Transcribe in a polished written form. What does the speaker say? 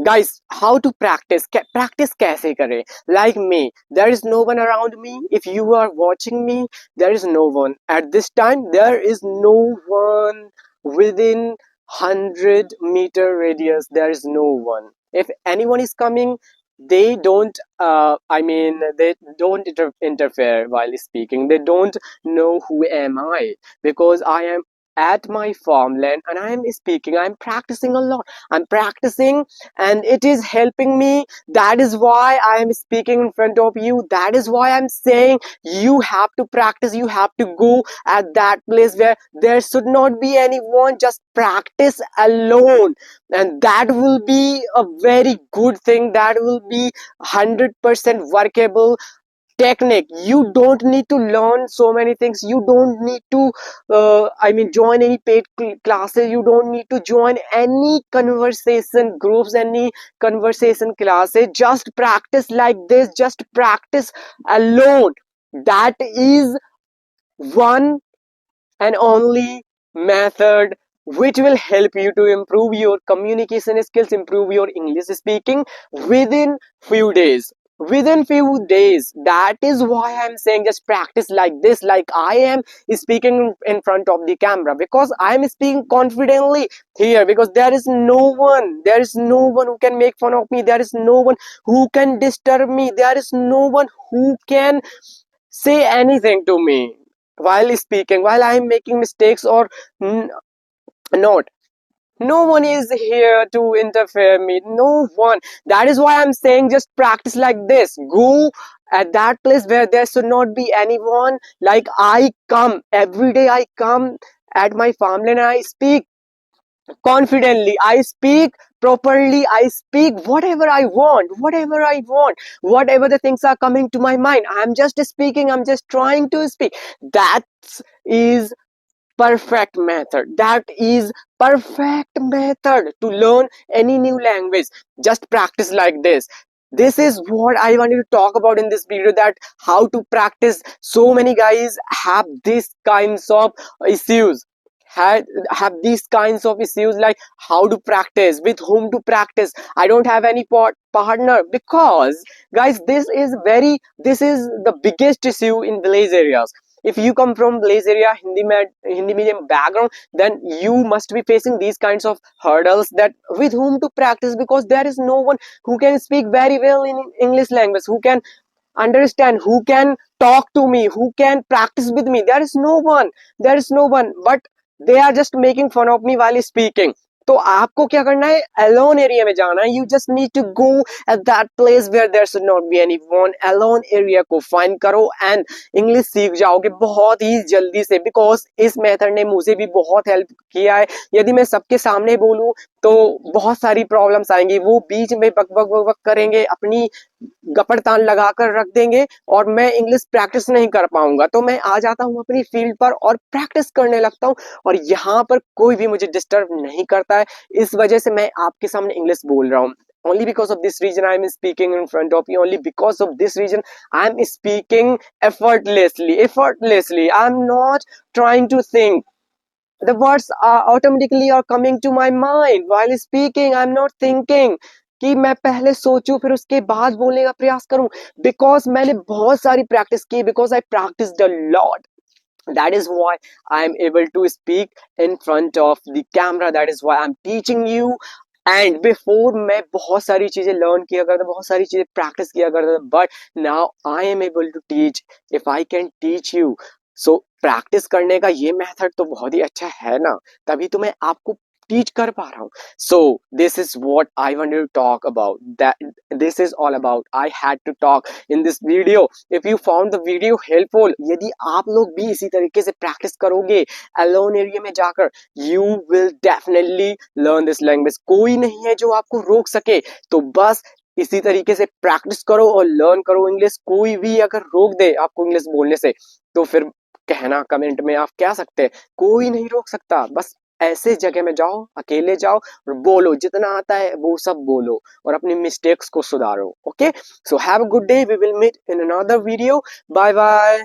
guys, how to practice? Practice कैसे करें? Like me, there is no one around me. If you are watching me, there is no one at this time. There is no one within 100-meter radius. There is no one. If anyone is coming, they don't they don't interfere while speaking. They don't know who am I, because I am at my farmland and I am speaking. I'm practicing a lot. I'm practicing and it is helping me. That is why I am speaking in front of you. That is why I'm saying you have to practice. You have to go at that place where there should not be anyone. Just practice alone, and that will be a very good thing. That will be 100% workable technique. You don't need to learn so many things. You don't need to join any paid classes. You don't need to join any conversation groups, any conversation classes. Just practice like this. Just practice alone. That is one and only method which will help you to improve your communication skills, improve your English speaking within few days. Within few days. That is why I'm saying just practice like this, like I am speaking in front of the camera, because I'm speaking confidently here, because there is no one, there is no one who can make fun of me, there is no one who can disturb me, there is no one who can say anything to me while speaking, while I am making mistakes or not. No one is here to interfere me. No one. That is why I'm saying just practice like this. Go at that place where there should not be anyone. Like I come every day. I come at my farmland and I speak confidently. I speak properly. I speak whatever I want. Whatever I want. Whatever the things are coming to my mind. I'm just speaking. I'm just trying to speak. That is perfect method. That is perfect method to learn any new language. Just practice like this. This is what I wanted to talk about in this video, that how to practice. So many guys have these kinds of issues, have these kinds of issues, like how to practice, with whom to practice. I don't have any partner, because guys, this is the biggest issue in village areas. If you come from village area, Hindi medium background, then you must be facing these kinds of hurdles, that with whom to practice, because there is no one who can speak very well in English language, who can understand, who can talk to me, who can practice with me. There is no one. There is no one. But they are just making fun of me while speaking. तो आपको क्या करना है? Alone area में जाना है. You just need to go at that place where there should not be anyone. Alone area को find करो and English सीख जाओगे बहुत ही जल्दी से, because इस मेथड ने मुझे भी बहुत हेल्प किया है. यदि मैं सबके सामने बोलूं तो बहुत सारी प्रॉब्लम्स आएंगी. वो बीच में बक बक बक बक करेंगे, अपनी गपड़तान लगाकर रख देंगे और मैं इंग्लिश प्रैक्टिस नहीं कर पाऊंगा. तो मैं आ जाता हूँ अपनी फील्ड पर और प्रैक्टिस करने लगता हूँ, और यहाँ पर कोई भी मुझे डिस्टर्ब नहीं करता है. इस वजह से मैं आपके सामने इंग्लिश बोल रहा हूँ. Only because of this reason I am speaking in front of you. Only because of this reason I am speaking effortlessly. Effortlessly. I am not trying to think. The words are automatically are coming to my mind while speaking. I am not thinking कि मैं पहले सोचूं फिर उसके बाद बोलने का प्रयास करूं, because मैंने बहुत सारी प्रैक्टिस की, because I practiced a lot. That is why I am able to speak in front of the camera. That is why I'm teaching you. And before मैं बहुत सारी चीजें लर्न किया करता, बहुत सारी चीजें प्रैक्टिस किया करता, but now I am able to teach. If I can teach you, so practice करने का ये मेथड तो बहुत ही अच्छा है ना, तभी तो मैं आपको टीच कर पा रहा हूँ. So this is what I wanted to talk about. That this is all about. I had to talk in this video. If you found the video helpful, यदि आप लोग भी इसी तरीके से प्रैक्टिस करोगे alone area में जाकर, you will definitely learn this language. कोई नहीं है जो आपको रोक सके. तो बस इसी तरीके से प्रैक्टिस करो और लर्न करो इंग्लिश. कोई भी अगर रोक दे आपको इंग्लिश बोलने से, तो फिर कहना कमेंट में आप कह सकते हैं, कोई नहीं रोक सकता. बस ऐसे जगह में जाओ, अकेले जाओ और बोलो, जितना आता है वो सब बोलो और अपनी मिस्टेक्स को सुधारो. Okay, so have a good day. We will meet in another video. Bye bye.